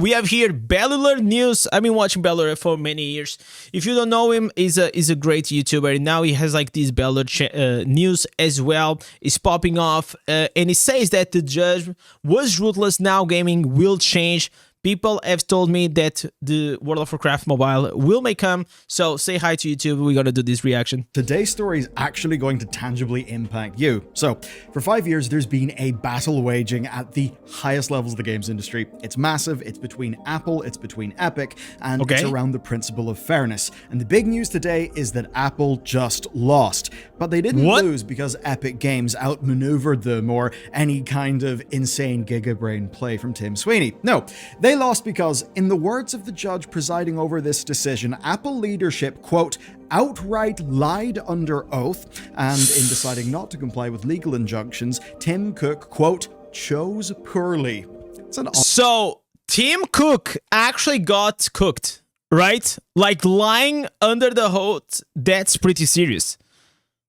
We have here Bellular News. I've been watching Bellular for many years. If you don't know him, he's a great YouTuber. Now he has like this Bellular News as well. It's popping off, and he says that the judge was ruthless. Now gaming will change. People have told me that the World of Warcraft mobile will may come, so say hi to YouTube. We're gonna do this reaction. Today's story is actually going to tangibly impact you. So, for 5 years, there's been a battle waging at the highest levels of the games industry. It's massive, it's between Apple, it's between Epic, and it's around the principle of fairness. And the big news today is that Apple just lost. But they didn't lose because Epic Games outmaneuvered them or any kind of insane gigabrain play from Tim Sweeney. No, they lost because, in the words of the judge presiding over this decision, Apple leadership, quote, outright lied under oath, and in deciding not to comply with legal injunctions, Tim Cook, quote, chose poorly. So, Tim Cook actually got cooked, right? Like lying under the hood, that's pretty serious.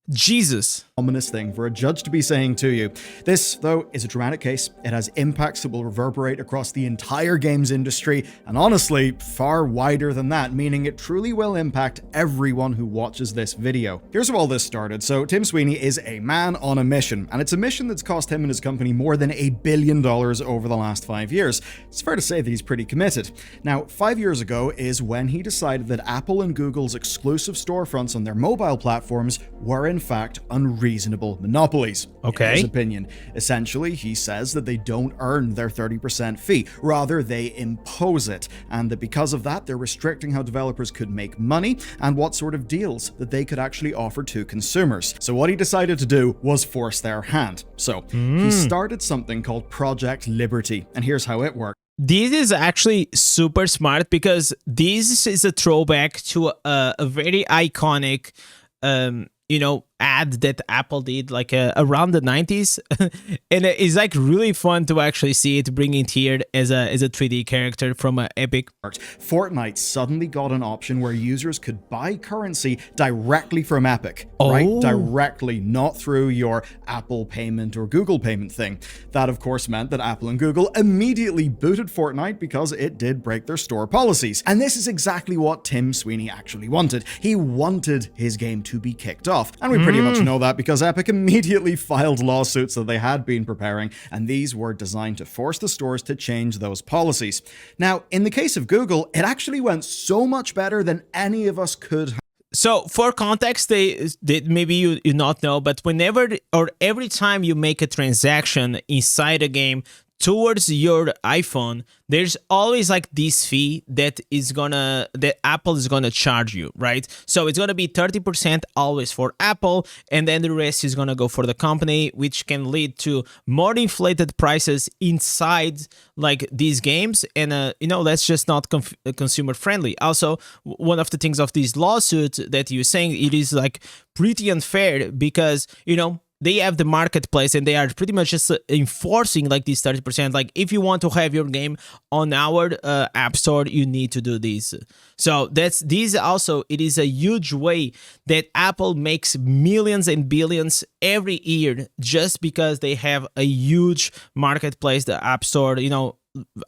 Jesus. Ominous thing for a judge to be saying to you. This, though, is a dramatic case. It has impacts that will reverberate across the entire games industry, and honestly, far wider than that, meaning it truly will impact everyone who watches this video. Here's how all this started. So, Tim Sweeney is a man on a mission, and it's a mission that's cost him and his company more than $1 billion over the last 5 years. It's fair to say that he's pretty committed. Now, 5 years ago is when he decided that Apple and Google's exclusive storefronts on their mobile platforms were in fact unreasonable monopolies. Okay. In his opinion, essentially, he says that they don't earn their 30% fee. Rather, they impose it, and that because of that, they're restricting how developers could make money and what sort of deals that they could actually offer to consumers. So what he decided to do was force their hand. So he started something called Project Liberty, and here's how it worked. This is actually super smart because this is a throwback to a very iconic ad that Apple did like around the 90s and it's like really fun to actually see it bring it here as a 3D character from Epic. Fortnite suddenly got an option where users could buy currency directly from Epic, right? Directly, not through your Apple payment or Google payment thing. That of course meant that Apple and Google immediately booted Fortnite because it did break their store policies. And this is exactly what Tim Sweeney actually wanted. He wanted his game to be kicked off. And we pretty much know that because Epic immediately filed lawsuits that they had been preparing, and these were designed to force the stores to change those policies. Now, in the case of Google, it actually went so much better than any of us could have. So for context, they maybe you not know, but whenever or every time you make a transaction inside a game towards your iPhone, there's always like this fee that Apple is gonna charge you, right? So it's gonna be 30% always for Apple, and then the rest is gonna go for the company, which can lead to more inflated prices inside like these games, and that's just not consumer friendly. Also, one of the things of this lawsuit that you're saying, it is like pretty unfair because they have the marketplace and they are pretty much just enforcing like these 30%. Like if you want to have your game on our app store, you need to do this. So it is a huge way that Apple makes millions and billions every year just because they have a huge marketplace, the app store.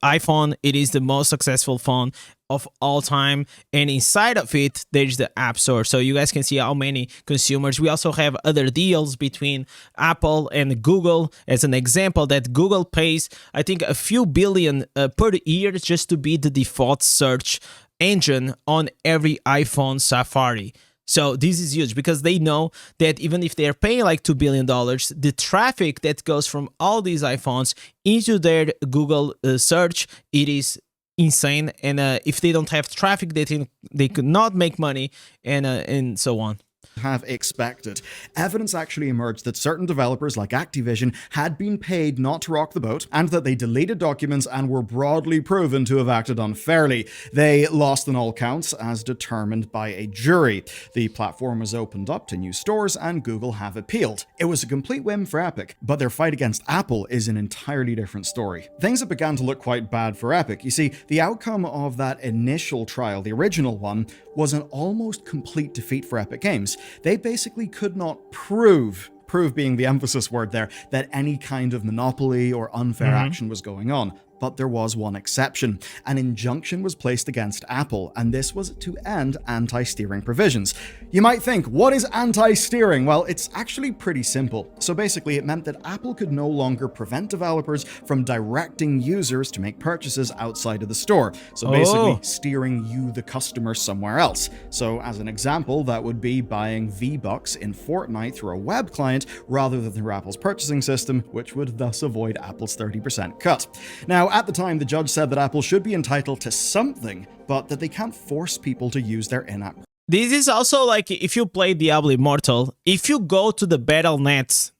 iPhone, it is the most successful phone of all time, and inside of it there's the app store, so you guys can see how many consumers. We also have other deals between Apple and Google. As an example, that Google pays I think a few billion per year just to be the default search engine on every iPhone Safari. So this is huge because they know that even if they're paying like $2 billion, the traffic that goes from all these iPhones into their Google search, it is insane. And if they don't have traffic, they could not make money, and so on. Have expected. Evidence actually emerged that certain developers like Activision had been paid not to rock the boat, and that they deleted documents and were broadly proven to have acted unfairly. They lost on all counts as determined by a jury. The platform was opened up to new stores and Google have appealed. It was a complete win for Epic, but their fight against Apple is an entirely different story. Things have begun to look quite bad for Epic. You see, the outcome of that initial trial, the original one, was an almost complete defeat for Epic Games. They basically could not prove being the emphasis word there, that any kind of monopoly or unfair action was going on. But there was one exception. An injunction was placed against Apple, and this was to end anti-steering provisions. You might think, what is anti-steering? Well, it's actually pretty simple. So basically, it meant that Apple could no longer prevent developers from directing users to make purchases outside of the store. So basically, steering you, the customer, somewhere else. So as an example, that would be buying V-Bucks in Fortnite through a web client rather than through Apple's purchasing system, which would thus avoid Apple's 30% cut. Now, at the time, the judge said that Apple should be entitled to something, but that they can't force people to use their in-app. This is also like if you play Diablo Immortal, if you go to the Battle.net,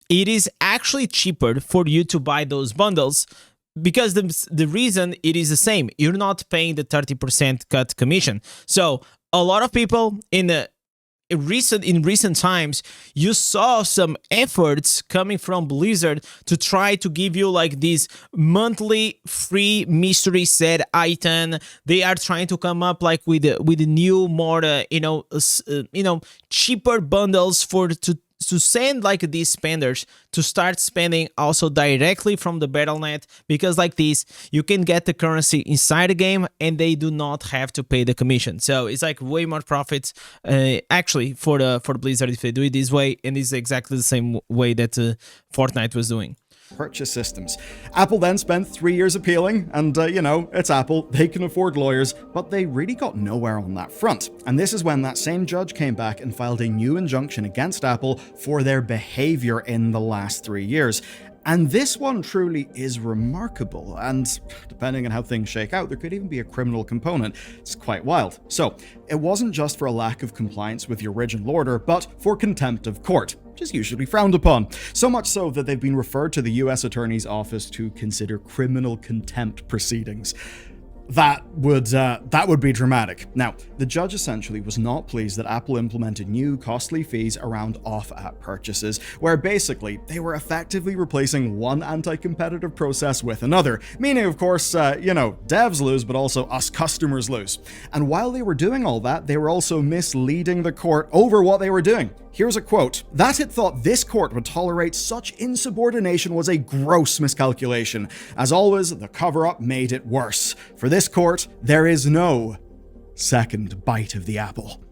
it is actually cheaper for you to buy those bundles because the reason it is the same. You're not paying the 30% cut commission. So a lot of people in recent times, you saw some efforts coming from Blizzard to try to give you like this monthly free mystery set item. They are trying to come up like with new, more cheaper bundles to send like these spenders to start spending also directly from the Battle.net, because like this you can get the currency inside the game and they do not have to pay the commission. So it's like way more profits actually for the Blizzard if they do it this way, and it's exactly the same way that Fortnite was doing. Purchase systems. Apple then spent 3 years appealing, and it's Apple, they can afford lawyers, but they really got nowhere on that front. And this is when that same judge came back and filed a new injunction against Apple for their behavior in the last 3 years. And this one truly is remarkable, and depending on how things shake out, there could even be a criminal component. It's quite wild. So, it wasn't just for a lack of compliance with the original order, but for contempt of court, which is usually frowned upon. So much so that they've been referred to the US Attorney's Office to consider criminal contempt proceedings. That would be dramatic. Now, the judge essentially was not pleased that Apple implemented new costly fees around off-app purchases, where basically they were effectively replacing one anti-competitive process with another, meaning of course, devs lose, but also us customers lose. And while they were doing all that, they were also misleading the court over what they were doing. Here's a quote. "That it thought this court would tolerate such insubordination was a gross miscalculation. As always, the cover-up made it worse. For this court, there is no second bite of the apple."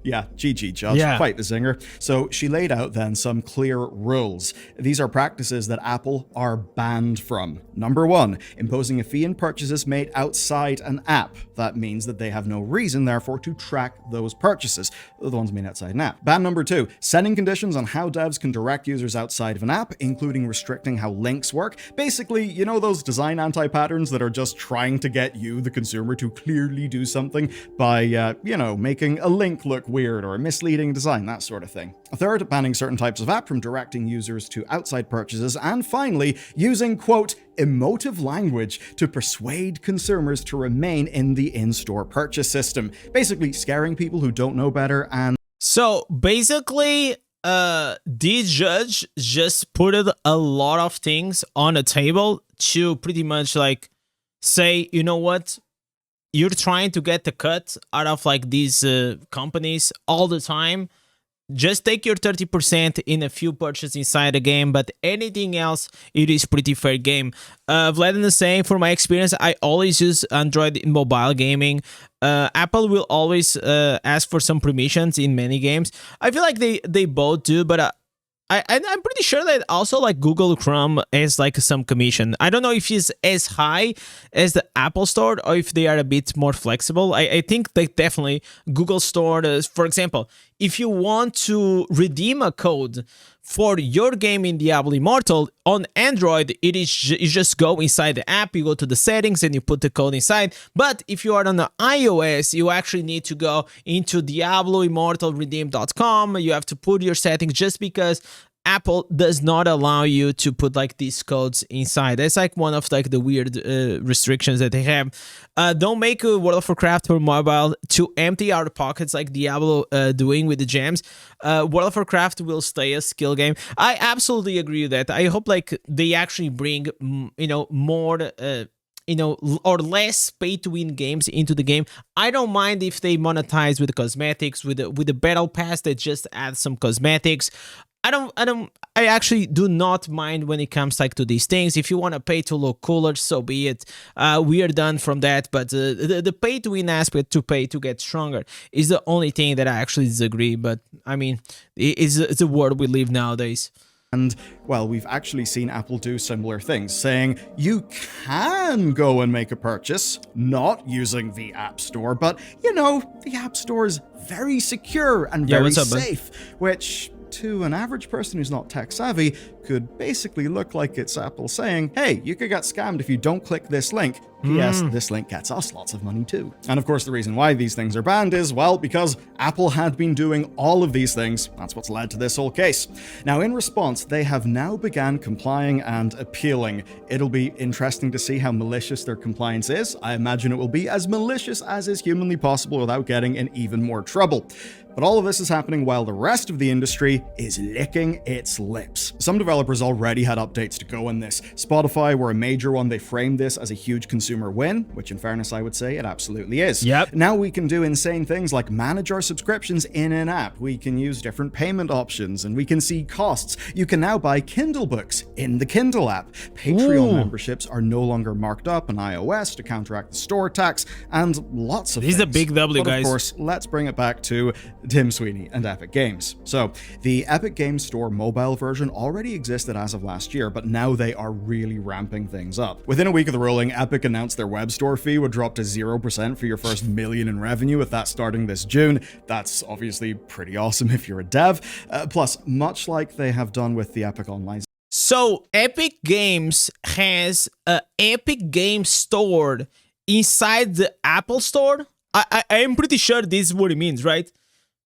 Yeah, GG, Judge. Yeah. Quite the zinger. So she laid out then some clear rules. These are practices that Apple are banned from. Number 1, imposing a fee on purchases made outside an app. That means that they have no reason, therefore, to track those purchases, the ones made outside an app. Ban number 2, setting conditions on how devs can direct users outside of an app, including restricting how links work. Basically, those design anti-patterns that are just trying to get you, the consumer, to clearly do something by, making a link look weird or a misleading design, that sort of thing. Third, banning certain types of app from directing users to outside purchases. And finally, using, quote, emotive language to persuade consumers to remain in the in-store purchase system. Basically, scaring people who don't know better. And so basically, this judge just put a lot of things on the table to pretty much like say, you know what? You're trying to get the cut out of like these companies all the time. Just take your 30% in a few purchases inside the game, but anything else, it is pretty fair game. Vlad is saying, for my experience, I always use Android in mobile gaming. Apple will always ask for some permissions in many games. I feel like they both do, but I'm pretty sure that also like Google Chrome has like some commission. I don't know if it's as high as the Apple Store or if they are a bit more flexible. I think that definitely Google Store, for example, if you want to redeem a code for your game in Diablo Immortal on Android, you just go inside the app, you go to the settings and you put the code inside. But if you are on the iOS, you actually need to go into DiabloImmortalRedeem.com. You have to put your settings, just because Apple does not allow you to put like these codes inside. That's like one of like the weird restrictions that they have. Don't make a World of Warcraft for mobile to empty our pockets like Diablo doing with the gems. World of Warcraft will stay a skill game. I absolutely agree with that. I hope like they actually bring more or less pay-to-win games into the game. I don't mind if they monetize with the cosmetics, with the battle pass that just adds some cosmetics. I actually do not mind when it comes like to these things. If you want to pay to look cooler, so be it. We are done from that, but the pay to win aspect, to pay to get stronger, is the only thing that I actually disagree. But I mean, it's a world we live nowadays. And, well, we've actually seen Apple do similar things, saying you can go and make a purchase, not using the App Store, but, you know, the App Store is very secure and very safe, which, to an average person who's not tech savvy, could basically look like it's Apple saying, hey, you could get scammed if you don't click this link. Yes, this link gets us lots of money too. And of course, the reason why these things are banned is, well, because Apple had been doing all of these things. That's what's led to this whole case. Now, in response, they have now began complying and appealing. It'll be interesting to see how malicious their compliance is. I imagine it will be as malicious as is humanly possible without getting in even more trouble. But all of this is happening while the rest of the industry is licking its lips. Some developers already had updates to go in this. Spotify were a major one. They framed this as a huge consumer win, which in fairness, I would say it absolutely is. Yep. Now we can do insane things like manage our subscriptions in an app. We can use different payment options, and we can see costs. You can now buy Kindle books in the Kindle app. Patreon memberships are no longer marked up on iOS to counteract the store tax, and lots of things. This is a big W, but guys. Of course, let's bring it back to Tim Sweeney and Epic Games. So, the Epic Games Store mobile version already existed as of last year, but now they are really ramping things up. Within a week of the ruling, Epic announced their web store fee would drop to 0% for your first million in revenue, with that starting this June. That's obviously pretty awesome if you're a dev. Plus, much like they have done with the Epic Online. So, Epic Games has an Epic Games Store inside the Apple Store? I am pretty sure this is what it means, right?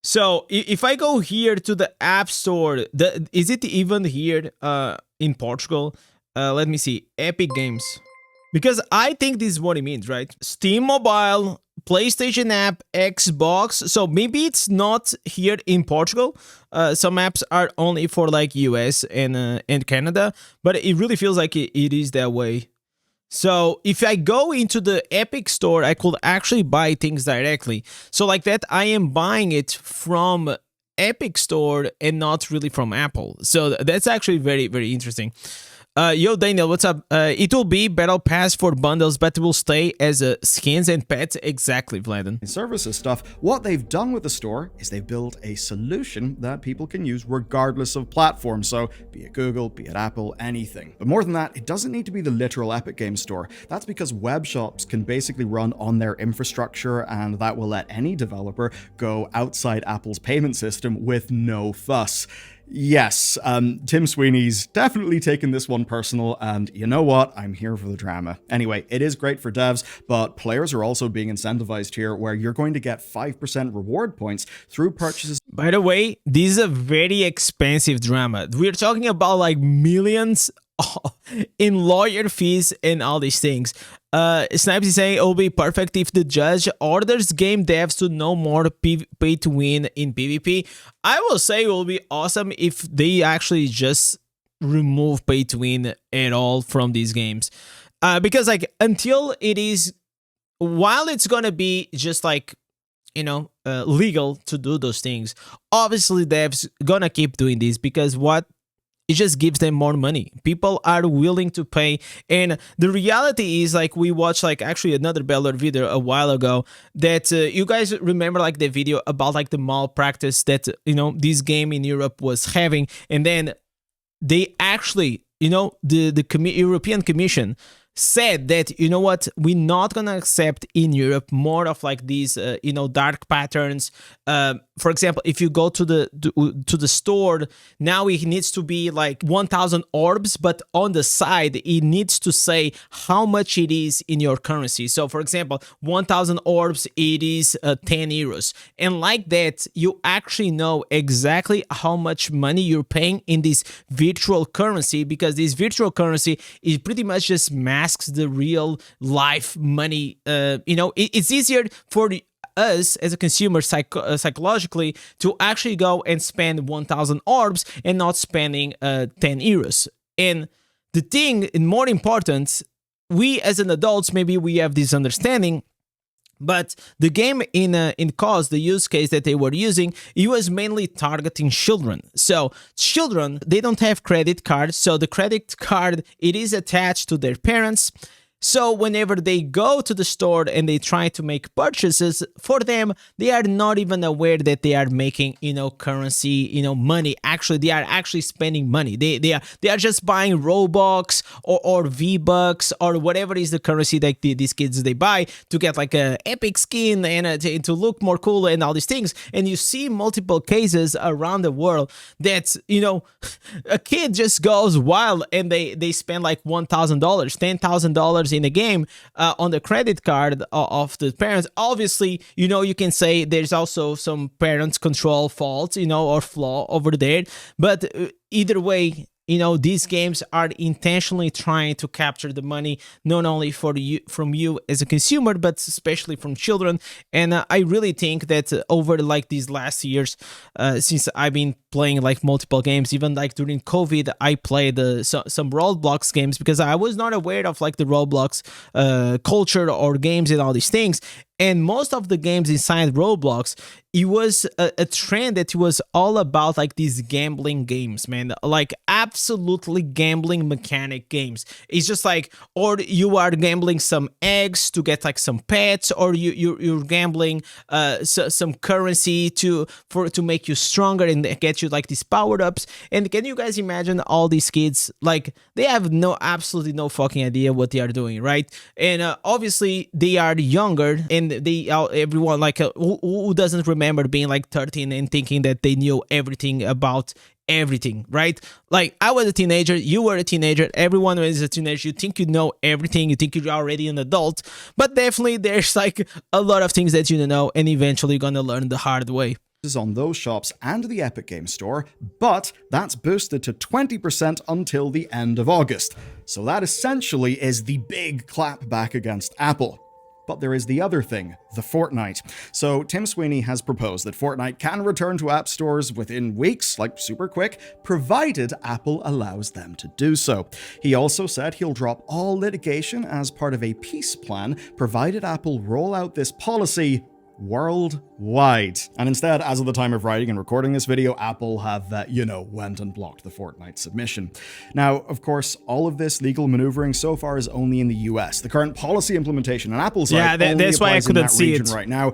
So if I go here to the App Store, is it even here in Portugal? Let me see, Epic Games. Because I think this is what it means, right? Steam Mobile, PlayStation app, Xbox. So maybe it's not here in Portugal. Some apps are only for like US and Canada, but it really feels like it is that way. So if I go into the Epic Store, I could actually buy things directly. So like that, I am buying it from Epic Store and not really from Apple. So that's actually very, very interesting. Yo, Daniel, what's up? It will be Battle Pass for bundles, but it will stay as skins and pets. Exactly, Vladden. Services stuff. What they've done with the store is they've built a solution that people can use regardless of platform. So be it Google, be it Apple, anything. But more than that, it doesn't need to be the literal Epic Games Store. That's because web shops can basically run on their infrastructure, and that will let any developer go outside Apple's payment system with no fuss. Yes, Tim Sweeney's definitely taken this one personal, and you know what? I'm here for the drama. Anyway, it is great for devs, but players are also being incentivized here, where you're going to get 5% reward points through purchases. By the way, this is a very expensive drama. We're talking about like millions in lawyer fees and all these things. Snipes is saying it will be perfect if the judge orders game devs to no more pay to win in PvP. I will say it will be awesome if they actually just remove pay to win at all from these games. Because like until it is, while it's gonna be just like, you know, legal to do those things, obviously devs gonna keep doing this because what? It just gives them more money. People are willing to pay. And the reality is, like, we watched, like, actually another Bellor video a while ago that you guys remember, like, the video about, like, the malpractice that, you know, this game in Europe was having. And then they actually, you know, the European Commission said that, you know what, we're not gonna accept in Europe more of like these you know, dark patterns. For example, if you go to the store, now it needs to be like 1,000 orbs, but on the side it needs to say how much it is in your currency. So for example, 1,000 orbs, it is 10 euros, and like that you actually know exactly how much money you're paying in this virtual currency, because this virtual currency is pretty much just the real life money. You know, it's easier for us as a consumer psychologically to actually go and spend 1,000 orbs and not spending 10 euros. And the thing, and more important, we as an adults, maybe we have this understanding But the game in cause, the use case that they were using, it was mainly targeting children. So children, they don't have credit cards, so the credit card, it is attached to their parents. So whenever they go to the store and they try to make purchases, for them, they are not even aware that they are making, currency, money. Actually, they are actually spending money. They are just buying Robux or V-Bucks or whatever is the currency that these kids they buy to get like a epic skin and to look more cool and all these things. And you see multiple cases around the world that, a kid just goes wild and they spend like $1,000, $10,000 in a game on the credit card of the parents. Obviously, you can say there's also some parents control faults, or flaw over there, but either way, these games are intentionally trying to capture the money, not only from you as a consumer, but especially from children. And I really think that over like these last years, since I've been playing like multiple games, even like during COVID, I played some Roblox games because I was not aware of like the Roblox culture or games and all these things. And most of the games inside Roblox, it was a trend that was all about like these gambling games, man. Like absolutely gambling mechanic games. It's just like, or you are gambling some eggs to get like some pets, or you're gambling some currency to make you stronger and get you like these powered ups. And can you guys imagine all these kids? Like they have absolutely no fucking idea what they are doing, right? And obviously they are younger and everyone like who doesn't remember being like 13 and thinking that they knew everything about everything, right? Like I was a teenager, you were a teenager, everyone is a teenager. You think you know everything, you think you're already an adult, but definitely there's like a lot of things that you don't know, and eventually you're gonna learn the hard way. On those shops and the Epic Games Store, but that's boosted to 20% until the end of August. So that essentially is the big clap back against Apple. But there is the other thing, the Fortnite. So Tim Sweeney has proposed that Fortnite can return to app stores within weeks, like super quick, provided Apple allows them to do so. He also said he'll drop all litigation as part of a peace plan, provided Apple roll out this policy worldwide. And instead, as of the time of writing and recording this video, Apple have, went and blocked the Fortnite submission. Now, of course, all of this legal maneuvering so far is only in the US. The current policy implementation on Apple's side only that's why I couldn't see it right now.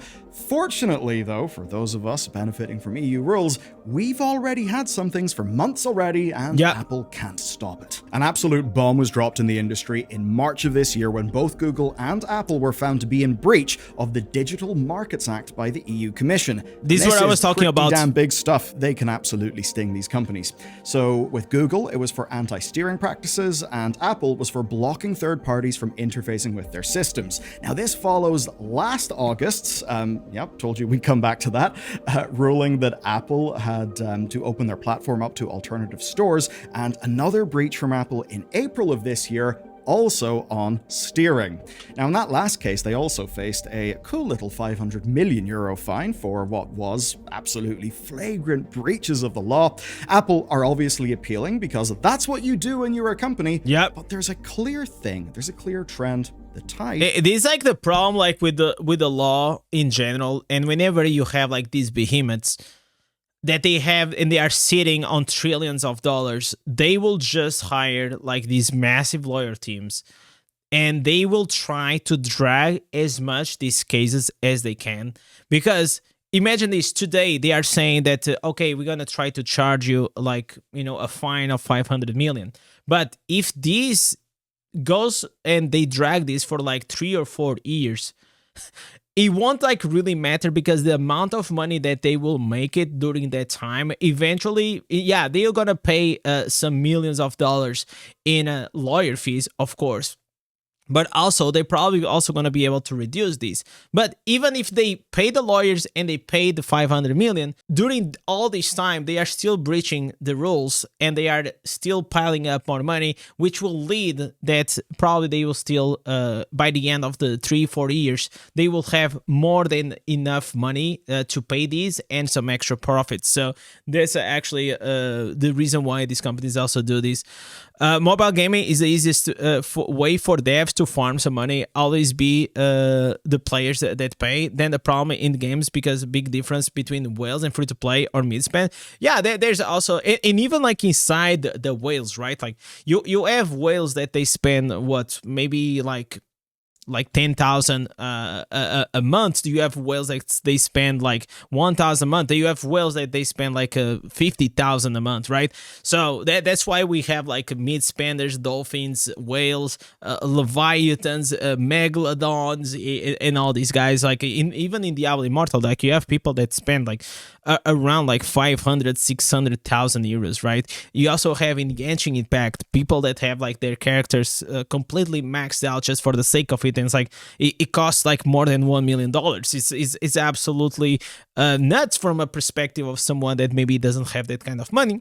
Fortunately, though, for those of us benefiting from EU rules, we've already had some things for months already, and Apple can't stop it. An absolute bomb was dropped in the industry in March of this year when both Google and Apple were found to be in breach of the Digital Markets Act by the EU Commission. This is what I was talking about. Damn big stuff. They can absolutely sting these companies. So with Google, it was for anti-steering practices, and Apple was for blocking third parties from interfacing with their systems. Now this follows last August's, told you we'd come back to that, ruling that Apple had to open their platform up to alternative stores, and another breach from Apple in April of this year, also on steering. Now, in that last case, they also faced a cool little €500 million fine for what was absolutely flagrant breaches of the law. Apple are obviously appealing because that's what you do when you're a company. Yep. But there's a clear thing, there's a clear trend. The type. It is like the problem like with the law in general, and whenever you have like these behemoths that they have and they are sitting on trillions of dollars, they will just hire like these massive lawyer teams and they will try to drag as much these cases as they can. Because imagine this, today they are saying that, okay, we're going to try to charge you like, a fine of 500 million. But if these goes and they drag this for like 3 or 4 years, it won't like really matter because the amount of money that they will make it during that time, eventually, they're gonna pay some millions of dollars in lawyer fees, of course. But also, they're probably also going to be able to reduce these. But even if they pay the lawyers and they pay the 500 million, during all this time, they are still breaching the rules and they are still piling up more money, which will lead that probably they will still, by the end of the 3-4 years, they will have more than enough money to pay these and some extra profits. So that's actually the reason why these companies also do this. Mobile gaming is the easiest way for devs have to farm some money, always be the players that pay. Then the problem in games, because a big difference between whales and free to play or mid spend. Yeah, there's also, and even like inside the whales, right? Like you have whales that they spend what, maybe like 10,000 a month. Do you have whales that they spend like 1,000 a month? Do you have whales that they spend like 50,000 a month, right? So that's why we have like mid spenders, dolphins, whales, leviathans, megalodons, and all these guys. Like even in Diablo Immortal, like you have people that spend like around like 500, 600,000 euros, right? You also have in the Genshin Impact people that have like their characters completely maxed out just for the sake of it. And it's like it costs like more than $1 million. It's absolutely nuts from a perspective of someone that maybe doesn't have that kind of money.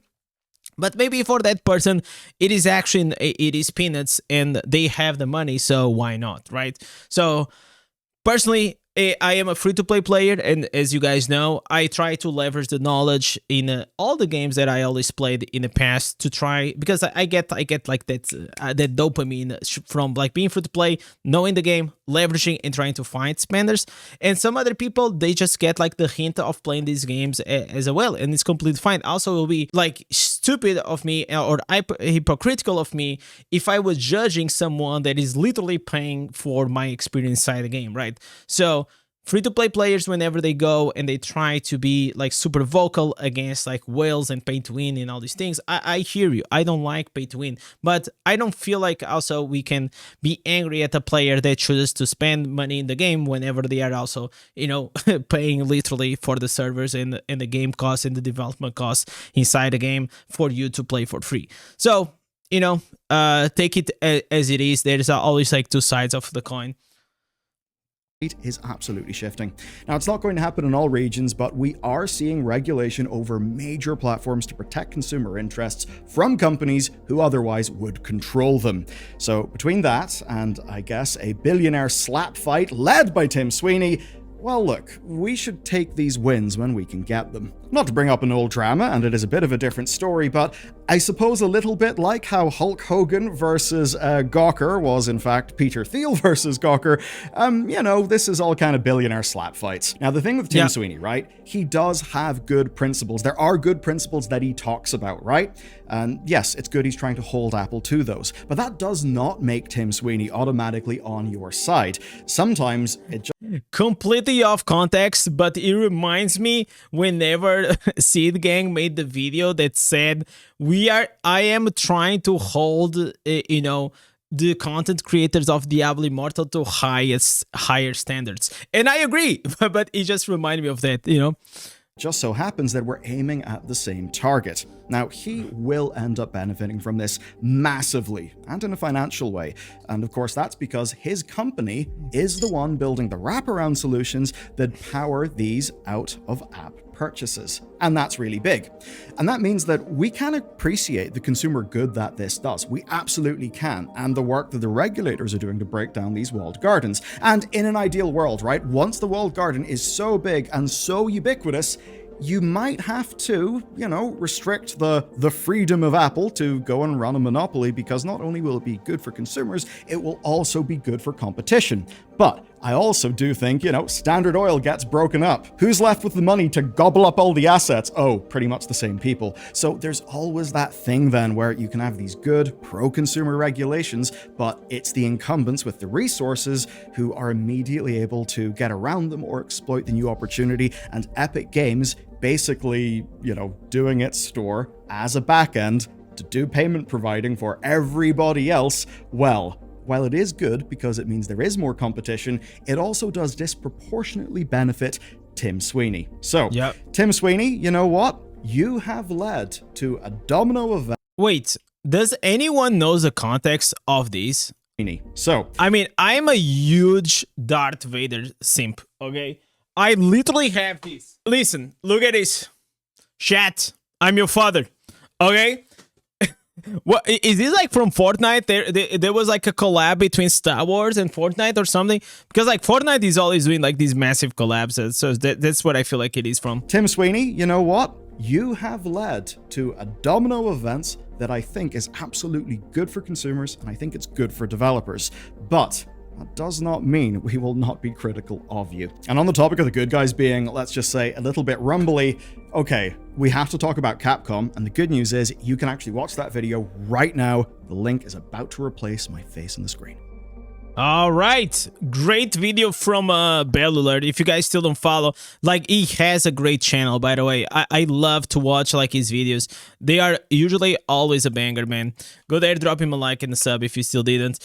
But maybe for that person, it is peanuts, and they have the money, so why not, right? So personally, I am a free-to-play player, and as you guys know, I try to leverage the knowledge in all the games that I always played in the past to try, because I get like that dopamine from like being free-to-play, knowing the game, leveraging and trying to find spenders. And some other people, they just get like the hint of playing these games as well, and it's completely fine. Also, it will be like stupid of me or hypocritical of me if I was judging someone that is literally paying for my experience inside the game, right? So free-to-play players, whenever they go and they try to be like super vocal against like whales and pay to win and all these things, I hear you. I don't like pay to win, but I don't feel like also we can be angry at a player that chooses to spend money in the game whenever they are also, you know, paying literally for the servers and the game costs and the development costs inside the game for you to play for free. So, you know, take it as it is. There's always like two sides of the coin. Is absolutely shifting. Now, it's not going to happen in all regions, but we are seeing regulation over major platforms to protect consumer interests from companies who otherwise would control them. So between that and, I guess, a billionaire slap fight led by Tim Sweeney, well, look, we should take these wins when we can get them. Not to bring up an old drama, and it is a bit of a different story, but I suppose a little bit like how Hulk Hogan versus Gawker was, in fact, Peter Thiel versus Gawker. You know, this is all kind of billionaire slap fights. Now, the thing with Tim Sweeney, right? He does have good principles. There are good principles that he talks about, right? And yes, it's good he's trying to hold Apple to those, but that does not make Tim Sweeney automatically on your side. Sometimes it just completely off context, but it reminds me whenever Seed Gang made the video that said I am trying to hold you know, the content creators of Diablo Immortal to higher standards, and I agree. But it just reminded me of that, you know. Just so happens that we're aiming at the same target. Now, he will end up benefiting from this massively, and in a financial way. And of course, that's because his company is the one building the wraparound solutions that power these out-of-app purchases. And that's really big. And that means that we can appreciate the consumer good that this does. We absolutely can. And the work that the regulators are doing to break down these walled gardens. And in an ideal world, right, once the walled garden is so big and so ubiquitous, you might have to, you know, restrict the freedom of Apple to go and run a monopoly, because not only will it be good for consumers, it will also be good for competition. But I also do think, you know, Standard Oil gets broken up. Who's left with the money to gobble up all the assets? Oh, pretty much the same people. So there's always that thing then where you can have these good pro-consumer regulations, but it's the incumbents with the resources who are immediately able to get around them or exploit the new opportunity. And Epic Games basically, you know, doing its store as a backend to do payment providing for everybody else, well, while it is good because it means there is more competition, it also does disproportionately benefit Tim Sweeney. So, Tim Sweeney, you know what? You have led to a domino event. Wait, does anyone know the context of this? So, I mean, I'm a huge Darth Vader simp, okay? I literally have this. Listen, look at this. Chat, I'm your father, okay? What is this, like from Fortnite? There was like a collab between Star Wars and Fortnite or something, because like Fortnite is always doing like these massive collabs, so that's what I feel like it is from. Tim Sweeney, you know what? You have led to a domino of events that I think is absolutely good for consumers, and I think it's good for developers. But that does not mean we will not be critical of you. And on the topic of the good guys being, let's just say, a little bit rumbly, okay, we have to talk about Capcom, and the good news is you can actually watch that video right now. The link is about to replace my face on the screen. All right, great video from Bellulert. If you guys still don't follow, like, he has a great channel, by the way. I love to watch like his videos. They are usually always a banger, man. Go there, drop him a like and a sub if you still didn't.